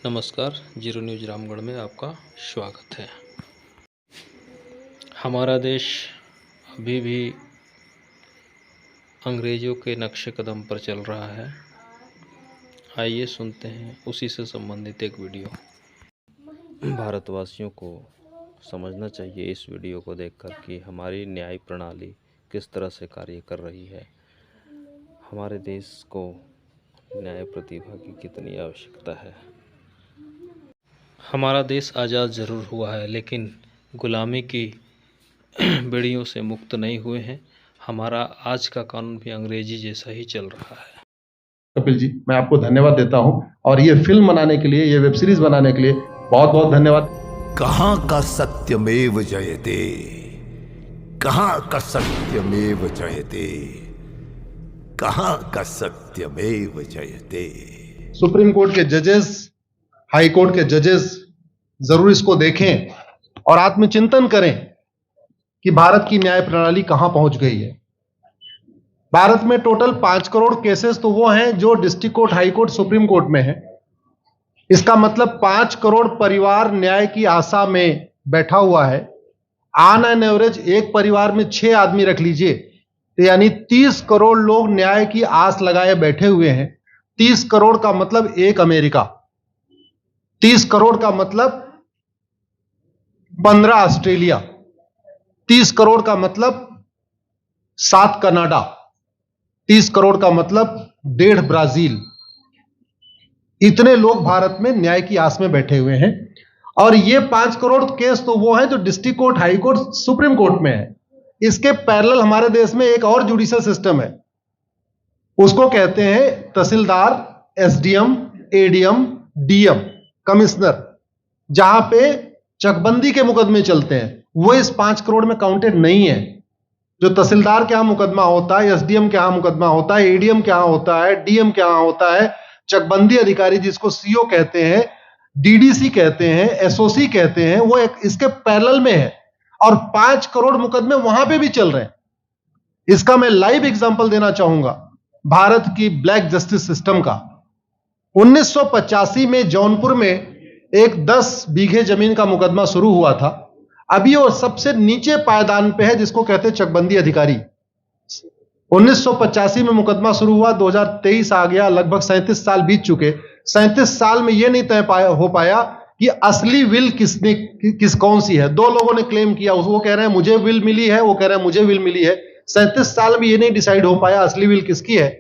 नमस्कार, zero news Ramgarh में आपका स्वागत है। हमारा देश अभी भी अंग्रेज़ों के नक्शे कदम पर चल रहा है। आइए सुनते हैं उसी से संबंधित एक वीडियो। भारतवासियों को समझना चाहिए इस वीडियो को देखकर कि हमारी न्याय प्रणाली किस तरह से कार्य कर रही है। हमारे देश को न्याय प्रतिभा की कितनी आवश्यकता है। हमारा देश आज़ाद ज़रूर हुआ है, लेकिन गुलामी की बेड़ियों से मुक्त नहीं हुए हैं। हमारा आज का कानून भी अंग्रेजी जैसा ही चल रहा है। कपिल जी, मैं आपको धन्यवाद देता हूं और ये फिल्म बनाने के लिए, ये वेब सीरीज बनाने के लिए बहुत बहुत धन्यवाद। कहां का सत्यमेव जयते, कहां का सत्यमेव जयते, कहां का सत्यमेव जयते। सुप्रीम कोर्ट के जजेस, हाई कोर्ट के जजेस जरूर इसको देखें और आत्मचिंतन करें कि भारत की न्याय प्रणाली कहां पहुंच गई है। भारत में टोटल 5 करोड़ केसेस तो वो हैं जो district court, high court, supreme court में है। इसका मतलब 5 करोड़ परिवार न्याय की आशा में बैठा हुआ है। ऑन एन एवरेज एक परिवार में 6 आदमी रख लीजिए, तो यानी 30 करोड़ लोग न्याय की आस लगाए बैठे हुए हैं। 30 करोड़ का मतलब एक अमेरिका, 30 करोड़ का मतलब 15 ऑस्ट्रेलिया, 30 करोड़ का मतलब 7 कनाडा, 30 करोड़ का मतलब 1.5 ब्राजील। इतने लोग भारत में न्याय की आस में बैठे हुए हैं। और ये 5 करोड़ केस तो वो हैं जो district court, high court, supreme court में है। इसके पैरेलल हमारे देश में एक और जुडिशियल सिस्टम है, उसको कहते हैं तहसीलदार, एसडीएम, एडीएम, डीएम, कमिश्नर, जहां पे चकबंदी के मुकदमे चलते हैं। वो इस 5 करोड़ में काउंटेड नहीं है। जो तहसीलदार के यहां मुकदमा होता है, एसडीएम के यहां मुकदमा होता है, एडीएम के यहां होता है, डीएम के यहां होता है, चकबंदी अधिकारी जिसको सीओ कहते हैं, डीडीसी कहते हैं, एसओसी कहते हैं, वो इसके पैरेलल में है। और 5 करोड़ मुकदमे वहां पे भी चल रहे हैं। इसका मैं लाइव एग्जांपल देना चाहूंगा भारत की ब्लैक जस्टिस सिस्टम का। 1985 में जौनपुर में एक 10 बीघे जमीन का मुकदमा शुरू हुआ था। अभी वो सबसे नीचे पायदान पे है, जिसको कहते हैं चकबंदी अधिकारी। 1985 में मुकदमा शुरू हुआ, 2023 आ गया, लगभग 37 साल बीत चुके। 37 साल में यह नहीं तय हो पाया कि असली विल कौन सी है। 2 लोगों ने क्लेम किया, वो कह रहे हैं मुझे विल मिली है, वो कह रहे हैं मुझे विल मिली है। 37 साल में यह नहीं डिसाइड हो पाया असली विल किसकी है।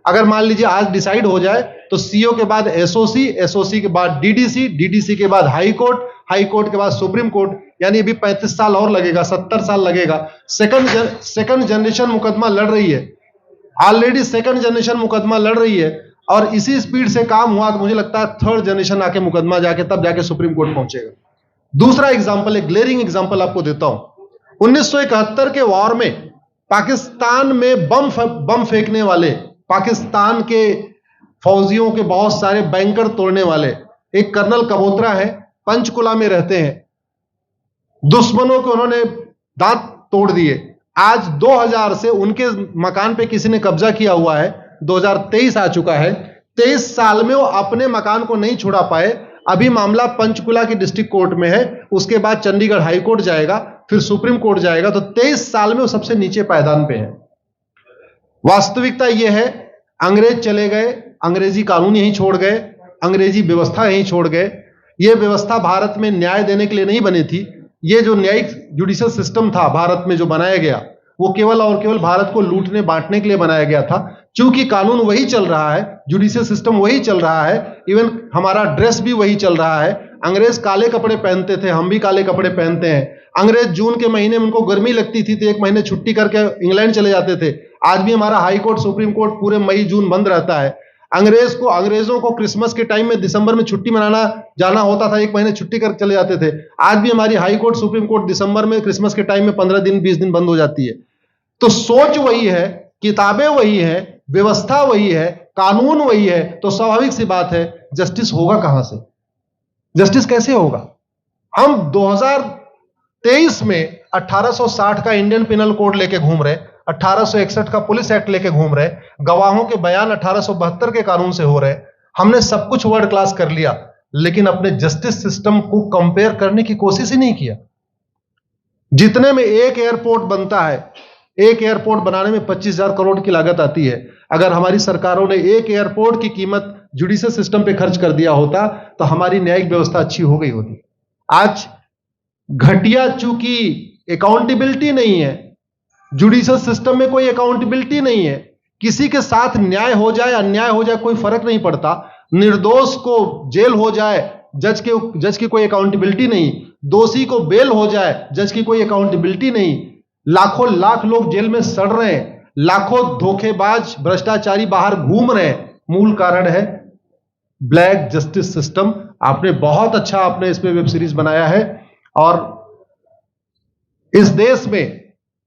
अगर मान लीजिए आज डिसाइड हो जाए तो सीओ के बाद एसओसी, एसओसी के बाद डीडीसी, डीडीसी के बाद हाई कोर्ट, हाई कोर्ट के बाद सुप्रीम कोर्ट, यानी अभी 35 साल और लगेगा, 70 साल लगेगा। सेकंड जनरेशन मुकदमा लड़ रही है, ऑलरेडी सेकंड जनरेशन मुकदमा लड़ रही है। और इसी स्पीड से काम हुआ तो मुझे लगता है थर्ड जनरेशन आके मुकदमा तब जाके सुप्रीम कोर्ट पहुंचेगा। दूसरा एग्जाम्पल, एक ग्लेरिंग एग्जाम्पल आपको देता हूं। 1971 के वॉर में पाकिस्तान में बम फेंकने वाले, पाकिस्तान के फौजियों के बहुत सारे बैंकर तोड़ने वाले एक कर्नल कबोत्रा है, पंचकुला में रहते हैं। दुश्मनों के उन्होंने दांत तोड़ दिए। आज 2000 से उनके मकान पे किसी ने कब्जा किया हुआ है। 2023 आ चुका है, 23 साल में वो अपने मकान को नहीं छुड़ा पाए। अभी मामला पंचकुला की डिस्ट्रिक्ट कोर्ट में है, उसके बाद चंडीगढ़ हाई कोर्ट जाएगा, फिर सुप्रीम कोर्ट जाएगा। तो 23 साल में वो सबसे नीचे पायदान पे है। वास्तविकता यह है, अंग्रेज चले गए, अंग्रेजी कानून यहीं छोड़ गए, अंग्रेजी व्यवस्था यहीं छोड़ गए। यह व्यवस्था भारत में न्याय देने के लिए नहीं बनी थी। यह जो न्यायिक जुडिशियल सिस्टम था भारत में जो बनाया गया, वो केवल और केवल भारत को लूटने बांटने के लिए बनाया गया था। चूंकि कानून वही चल रहा है, जुडिशियल सिस्टम वही चल रहा है, इवन हमारा ड्रेस भी वही चल रहा है। अंग्रेज काले कपड़े पहनते थे, हम भी काले कपड़े पहनते हैं। अंग्रेज जून के महीने में उनको गर्मी लगती थी तो 1 महीने छुट्टी करके इंग्लैंड चले जाते थे। आज भी हमारा हाई कोर्ट, सुप्रीम कोर्ट पूरे मई जून बंद रहता है। अंग्रेजों को क्रिसमस के टाइम में दिसंबर में छुट्टी मनाना जाना होता था, 1 महीने छुट्टी कर चले जाते थे। आज भी हमारी हाई कोर्ट, सुप्रीम कोर्ट दिसंबर में, क्रिसमस के टाइम में 15 दिन 20 दिन बंद हो जाती है। तो सोच वही है, किताबें वही है, व्यवस्था वही है, कानून वही है, तो स्वाभाविक सी बात है जस्टिस होगा कहां से? जस्टिस कैसे होगा? हम 2023 में 1860 का इंडियन पिनल कोड लेके घूम रहे, 1861 का पुलिस एक्ट लेके घूम रहे, गवाहों के बयान 1872 के कानून से हो रहे। हमने सब कुछ वर्ल्ड क्लास कर लिया, लेकिन अपने जस्टिस सिस्टम को कंपेयर करने की कोशिश ही नहीं किया। जितने में एक एयरपोर्ट बनता है, एक एयरपोर्ट बनाने में 25,000 करोड़ की लागत आती है। अगर हमारी सरकारों ने एक एयरपोर्ट की कीमत जुडिशियल सिस्टम पे खर्च कर दिया होता तो हमारी न्यायिक व्यवस्था अच्छी हो गई होती। आज घटिया, चूंकि अकाउंटेबिलिटी नहीं है, जुडिशियल सिस्टम में कोई अकाउंटेबिलिटी नहीं है, किसी के साथ न्याय हो जाए अन्याय हो जाए कोई फर्क नहीं पड़ता, निर्दोष को जेल हो जाए जज की कोई अकाउंटेबिलिटी नहीं, दोषी को बेल हो जाए जज की कोई अकाउंटेबिलिटी नहीं, लाखों लाख लोग जेल में सड़ रहे हैं, लाखों धोखेबाज भ्रष्टाचारी बाहर घूम रहे हैं। मूल कारण है ब्लैक जस्टिस सिस्टम। आपने बहुत अच्छा आपने इस पे वेब सीरीज बनाया है और इस देश में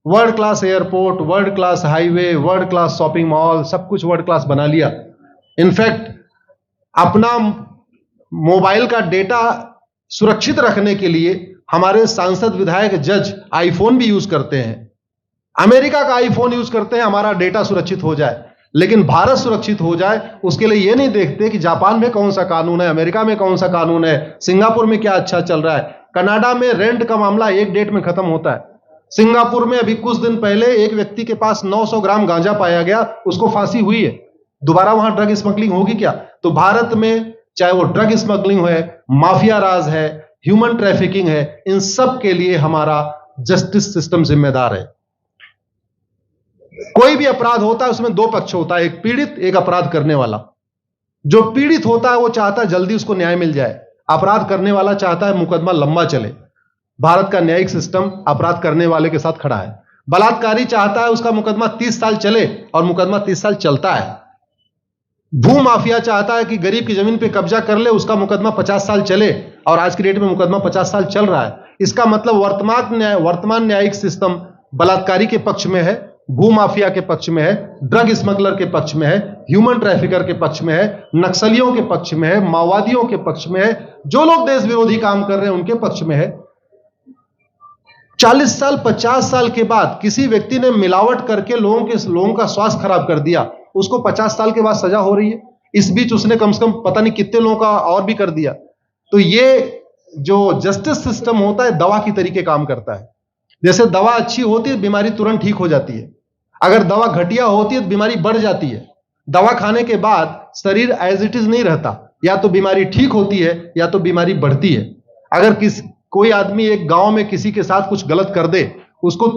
world class airport, world class highway, world class shopping mall, सब कुछ वर्ल्ड क्लास बना लिया। इनफैक्ट अपना मोबाइल का डेटा सुरक्षित रखने के लिए हमारे सांसद, विधायक, जज आईफोन भी यूज करते हैं, अमेरिका का आईफोन यूज करते हैं हमारा डेटा सुरक्षित हो जाए। लेकिन भारत सुरक्षित हो जाए उसके लिए यह नहीं देखते कि जापान में कौन सा कानून है, अमेरिका में कौन सा कानून है, सिंगापुर में क्या अच्छा चल रहा है। कनाडा में रेंट का मामला एक डेट में खत्म होता है। सिंगापुर में अभी कुछ दिन पहले एक व्यक्ति के पास 900 ग्राम गांजा पाया गया, उसको फांसी हुई है। दोबारा वहां ड्रग स्मगलिंग होगी क्या? तो भारत में चाहे वो ड्रग स्मगलिंग है, माफिया राज है, ह्यूमन ट्रैफिकिंग है, इन सब के लिए हमारा जस्टिस सिस्टम जिम्मेदार है। कोई भी अपराध होता है उसमें दो पक्ष होता है, एक पीड़ित, एक अपराध करने वाला। जो पीड़ित होता है वो चाहता है जल्दी उसको न्याय मिल जाए, अपराध करने वाला चाहता है मुकदमा लंबा चले। भारत का न्यायिक सिस्टम अपराध करने वाले के साथ खड़ा है। बलात्कारी चाहता है उसका मुकदमा 30 साल चले और मुकदमा 30 साल चलता है। भू माफिया चाहता है कि गरीब की जमीन पे कब्जा कर ले, उसका मुकदमा 50 साल चले और आज की डेट में मुकदमा 50 साल चल रहा है। इसका मतलब वर्तमान न्यायिक सिस्टम बलात्कारी के पक्ष में है, भू माफिया के पक्ष में है, ड्रग स्मगलर के पक्ष में है, ह्यूमन ट्रैफिकर के पक्ष में है, नक्सलियों के पक्ष में है, माओवादियों के पक्ष में है, जो लोग देश विरोधी काम कर रहे हैं उनके पक्ष में है। 40 साल 50 साल के बाद किसी व्यक्ति ने मिलावट करके लोगों का स्वास्थ्य खराब कर दिया, उसको 50 साल के बाद सजा हो रही है। इस बीच उसने कम से कम पता नहीं कितने लोगों का और भी कर दिया। तो ये जो जस्टिस सिस्टम होता है दवा की तरीके काम करता है। जैसे दवा अच्छी होती है बीमारी तुरंत ठीक हो जाती है, अगर दवा घटिया होती है तो बीमारी बढ़ जाती है। दवा खाने के बाद शरीर एज इट इज नहीं रहता, या तो बीमारी ठीक होती है या तो बीमारी बढ़ती है। अगर कोई आदमी एक गांव में किसी के साथ कुछ गलत कर दे, उसको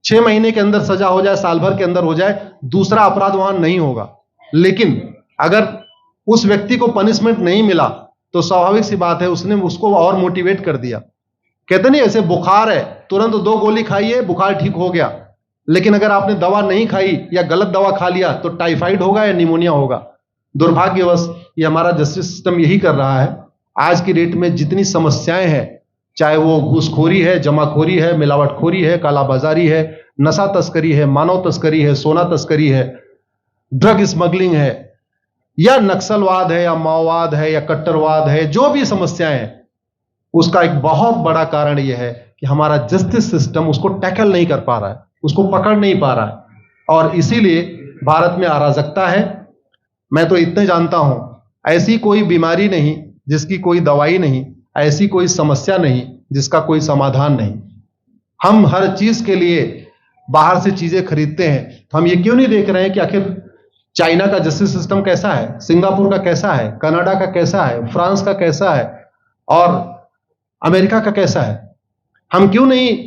6 महीने के अंदर सजा हो जाए, साल भर के अंदर हो जाए, दूसरा अपराध वहां नहीं होगा। लेकिन अगर उस व्यक्ति को पनिशमेंट नहीं मिला तो स्वाभाविक सी बात है उसने उसको और मोटिवेट कर दिया। कहते नहीं ऐसे बुखार है, तुरंत 2 गोली खाइए बुखार ठीक हो गया, लेकिन अगर आपने दवा नहीं खाई या गलत दवा खा लिया तो टाइफाइड होगा या निमोनिया होगा। दुर्भाग्यवश ये हमारा जस्टिस सिस्टम यही कर रहा है। आज की डेट में जितनी समस्याएं हैं, चाहे वो घूसखोरी है, जमाखोरी है, मिलावटखोरी है, कालाबाजारी है, नशा तस्करी है, मानव तस्करी है, सोना तस्करी है, ड्रग स्मगलिंग है, या नक्सलवाद है, या माओवाद है, या कट्टरवाद है, जो भी समस्याएं हैं, उसका एक बहुत बड़ा कारण यह है कि हमारा जस्टिस सिस्टम उसको टैकल नहीं कर पा रहा है, उसको पकड़ नहीं पा रहा है, और इसीलिए भारत में अराजकता है। मैं तो इतने जानता हूं, ऐसी कोई बीमारी नहीं जिसकी कोई दवाई नहीं, ऐसी कोई समस्या नहीं जिसका कोई समाधान नहीं। हम हर चीज के लिए बाहर से चीजें खरीदते हैं, तो हम ये क्यों नहीं देख रहे हैं कि आखिर चाइना का जस्टिस सिस्टम कैसा है, सिंगापुर का कैसा है, कनाडा का कैसा है, फ्रांस का कैसा है और अमेरिका का कैसा है। हम क्यों नहीं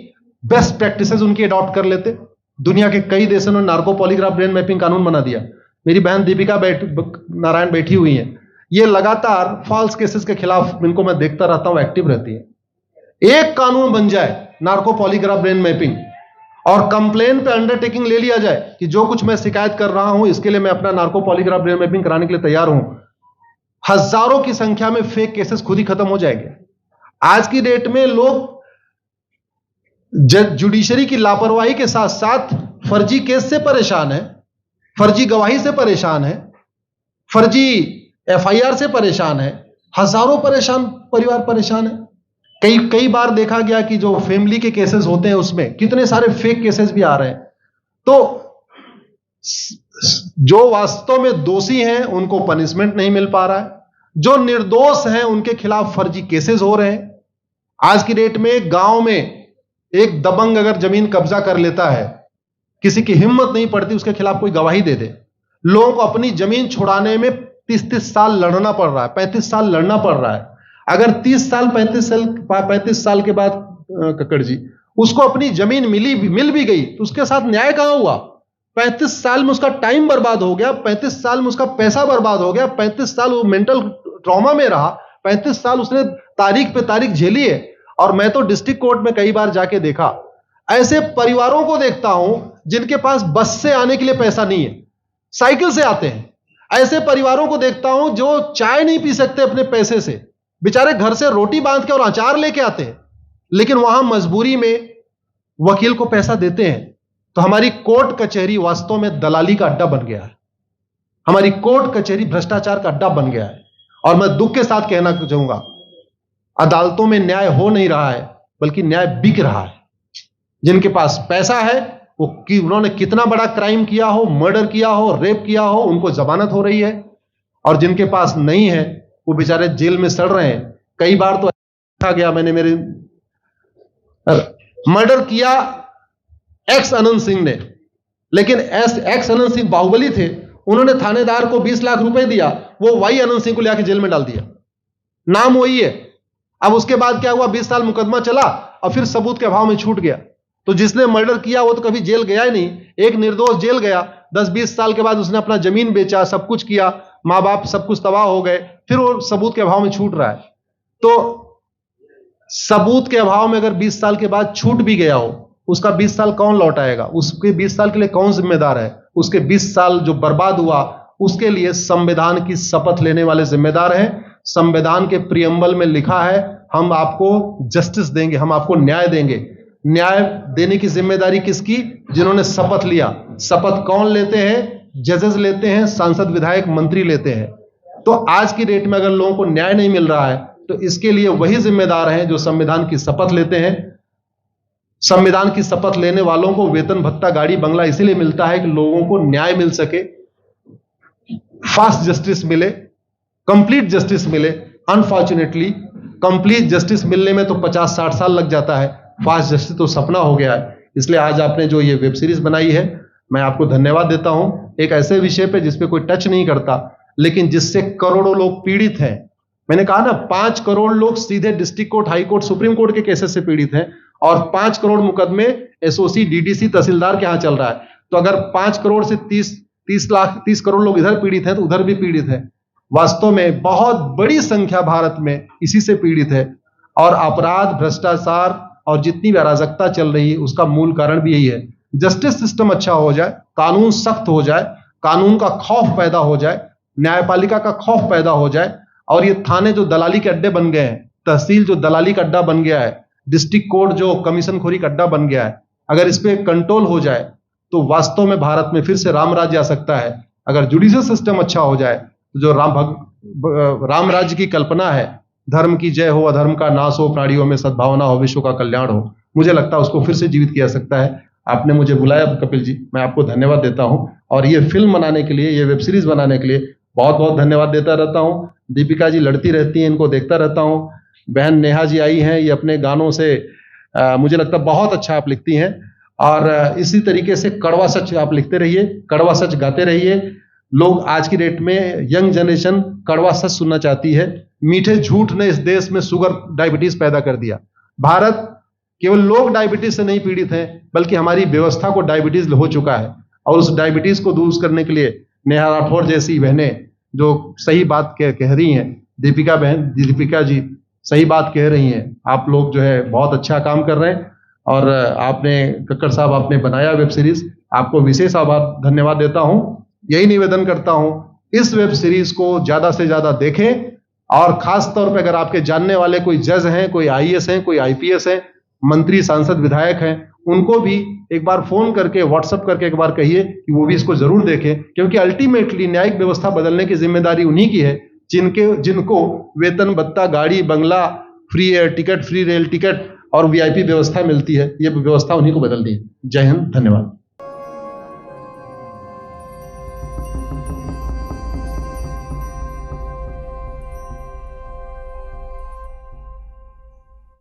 बेस्ट प्रैक्टिसेस उनकी अडॉप्ट कर लेते। दुनिया के कई देशों ने नार्को पॉलीग्राफ ब्रेन मैपिंग कानून बना दिया। मेरी बहन दीपिका नारायण बैठी हुई है, ये लगातार फॉल्स केसेस के खिलाफ, इनको मैं देखता रहता हूं, एक्टिव रहती है। एक कानून बन जाए नार्को पॉलीग्राफ ब्रेन मैपिंग और कंप्लेन पे अंडरटेकिंग ले लिया जाए कि जो कुछ मैं शिकायत कर रहा हूं इसके लिए मैं अपना नार्को पॉलीग्राफ ब्रेन मैपिंग कराने के लिए तैयार हूं, हजारों की संख्या में फेक केसेस खुद ही खत्म हो जाएंगे। आज की डेट में लोग जुडिशरी की लापरवाही के साथ साथ फर्जी केस से परेशान है, फर्जी गवाही से परेशान है, फर्जी एफआईआर से परेशान है, हजारों परिवार परेशान है। कई बार देखा गया कि जो फैमिली के केसेस होते हैं उसमें कितने सारे फेक केसेस भी आ रहे हैं। तो जो वास्तव में दोषी हैं उनको पनिशमेंट नहीं मिल पा रहा है, जो निर्दोष हैं उनके खिलाफ फर्जी केसेस हो रहे हैं। आज की डेट में गांव में एक दबंग अगर जमीन कब्जा कर लेता है, किसी की हिम्मत नहीं पड़ती उसके खिलाफ कोई गवाही दे दे। लोगों को अपनी जमीन छुड़ाने में 30-30 साल लड़ना पड़ रहा है, 35 साल लड़ना पड़ रहा है। अगर 30 साल 35 साल के बाद कक्कड़ जी उसको अपनी जमीन मिल भी गई तो उसके साथ न्याय कहां हुआ? 35 साल में उसका टाइम बर्बाद हो गया, 35 साल में उसका पैसा बर्बाद हो गया, 35 साल वो मेंटल ट्रॉमा में रहा, 35 साल उसने तारीख पे तारीख झेली है। और मैं तो डिस्ट्रिक्ट कोर्ट में कई बार जाके देखा, ऐसे परिवारों को देखता हूं जिनके पास बस से आने के लिए पैसा नहीं है, साइकिल से आते हैं। ऐसे परिवारों को देखता हूं जो चाय नहीं पी सकते अपने पैसे से, बेचारे घर से रोटी बांध के और अचार लेके आते हैं, लेकिन वहां मजबूरी में वकील को पैसा देते हैं। तो हमारी कोर्ट कचहरी वास्तव में दलाली का अड्डा बन गया है, हमारी कोर्ट कचहरी भ्रष्टाचार का अड्डा बन गया है। और मैं दुख के साथ कहना चाहूंगा, अदालतों में न्याय हो नहीं रहा है, बल्कि न्याय बिक रहा है। जिनके पास पैसा है वो उन्होंने कितना बड़ा क्राइम किया हो, मर्डर किया हो, रेप किया हो, उनको जमानत हो रही है। और जिनके पास नहीं है वो बेचारे जेल में सड़ रहे हैं। कई बार तो देखा गया, मैंने मेरे मर्डर किया एक्स अनंत सिंह ने, लेकिन एक्स अनंत सिंह बाहुबली थे, उन्होंने थानेदार को 20 लाख रुपए दिया, वो वाई अनंत सिंह को लेकर जेल में डाल दिया, नाम वही है। अब उसके बाद क्या हुआ, 20 साल मुकदमा चला और फिर सबूत के अभाव में छूट गया। तो जिसने मर्डर किया वो तो कभी जेल गया ही नहीं, एक निर्दोष जेल गया, 10-20 साल के बाद उसने अपना जमीन बेचा, सब कुछ किया, माँ बाप सब कुछ तबाह हो गए, फिर वो सबूत के अभाव में छूट रहा है। तो सबूत के अभाव में अगर 20 साल के बाद छूट भी गया हो, उसका 20 साल कौन लौटाएगा? उसके 20 साल के लिए कौन जिम्मेदार है? उसके 20 साल जो बर्बाद हुआ उसके लिए संविधान की शपथ लेने वाले जिम्मेदार हैं। संविधान के प्रियम्बल में लिखा है, हम आपको जस्टिस देंगे, हम आपको न्याय देंगे। न्याय देने की जिम्मेदारी किसकी? जिन्होंने शपथ लिया। शपथ कौन लेते हैं? जजेस लेते हैं, सांसद विधायक मंत्री लेते हैं। तो आज की डेट में अगर लोगों को न्याय नहीं मिल रहा है तो इसके लिए वही जिम्मेदार हैं जो संविधान की शपथ लेते हैं। संविधान की शपथ लेने वालों को वेतन भत्ता गाड़ी बंगला इसीलिए मिलता है कि लोगों को न्याय मिल सके, फास्ट जस्टिस मिले, कंप्लीट जस्टिस मिले। अनफॉर्चुनेटली कंप्लीट जस्टिस मिलने में तो 50-60 साल लग जाता है, फास्ट जस्टिस तो सपना हो गया है। इसलिए आज आपने जो ये वेब सीरीज बनाई है, मैं आपको धन्यवाद देता हूं। एक ऐसे विषय पे जिसपे कोई टच नहीं करता, लेकिन जिससे करोड़ों लोग पीड़ित हैं। मैंने कहा ना, 5 करोड़ लोग सीधे district court, high court, supreme court के केसेस से पीड़ित हैं और 5 करोड़ मुकदमे एसओसी, डीडीसी, तहसीलदार के यहां चल रहा है। तो अगर 5 करोड़ से 30 करोड़ लोग इधर पीड़ित हैं तो उधर भी पीड़ित है। वास्तव में बहुत बड़ी संख्या भारत में इसी से पीड़ित है। और अपराध, भ्रष्टाचार और जितनी भी अराजकता चल रही है उसका मूल कारण भी यही है। जस्टिस सिस्टम अच्छा हो जाए, कानून सख्त हो जाए, कानून का खौफ पैदा हो जाए, न्यायपालिका का खौफ पैदा हो जाए, और ये थाने जो दलाली के अड्डे बन गए हैं, तहसील जो दलाली का अड्डा बन गया है, डिस्ट्रिक्ट कोर्ट जो कमीशन खोरी का अड्डा बन गया है, अगर इस पे कंट्रोल हो जाए तो वास्तव में भारत में फिर से राम राज्य आ सकता है। अगर जुडिशियल सिस्टम अच्छा हो जाए तो जो राम राज्य की कल्पना है, धर्म की जय हो, अधर्म का नाश हो, प्राणियों में सद्भावना हो, विश्व का कल्याण हो, मुझे लगता है उसको फिर से जीवित किया सकता है। आपने मुझे बुलाया कपिल जी, मैं आपको धन्यवाद देता हूं। और ये फिल्म बनाने के लिए, ये वेब सीरीज बनाने के लिए बहुत बहुत धन्यवाद देता रहता हूं। दीपिका जी लड़ती रहती हैं, इनको देखता रहता हूं। बहन नेहा जी आई हैं, ये अपने गानों से मुझे लगता है बहुत अच्छा आप लिखती हैं। और इसी तरीके से कड़वा सच आप लिखते रहिए, कड़वा सच गाते रहिए। लोग आज की डेट में, यंग जनरेशन कड़वा सच सुनना चाहती है। मीठे झूठ ने इस देश में शुगर, डायबिटीज पैदा कर दिया। भारत केवल लोग डायबिटीज से नहीं पीड़ित हैं, बल्कि हमारी व्यवस्था को डायबिटीज हो चुका है। और उस डायबिटीज को दूर करने के लिए नेहा राठौर जैसी बहनें जो सही बात कह रही हैं, दीपिका जी सही बात कह रही हैं। आप लोग जो है बहुत अच्छा काम कर रहे हैं। और आपने, कक्कड़ साहब, आपने बनाया वेब सीरीज, आपको विशेष आभार, धन्यवाद देता हूं। यही निवेदन करता हूं, इस वेब सीरीज को ज्यादा से ज्यादा देखें। और खास तौर पे अगर आपके जानने वाले कोई जज हैं, कोई आईएएस हैं, कोई आईपीएस हैं, मंत्री, सांसद, विधायक हैं, उनको भी एक बार फोन करके, व्हाट्सएप करके एक बार कहिए कि वो भी इसको जरूर देखें। क्योंकि अल्टीमेटली न्यायिक व्यवस्था बदलने की जिम्मेदारी उन्हीं की है जिनको वेतन भत्ता, गाड़ी बंगला, free air ticket, free rail ticket और वीआईपी व्यवस्था मिलती है। ये व्यवस्था उन्हीं को बदलनी है। जय हिंद, धन्यवाद।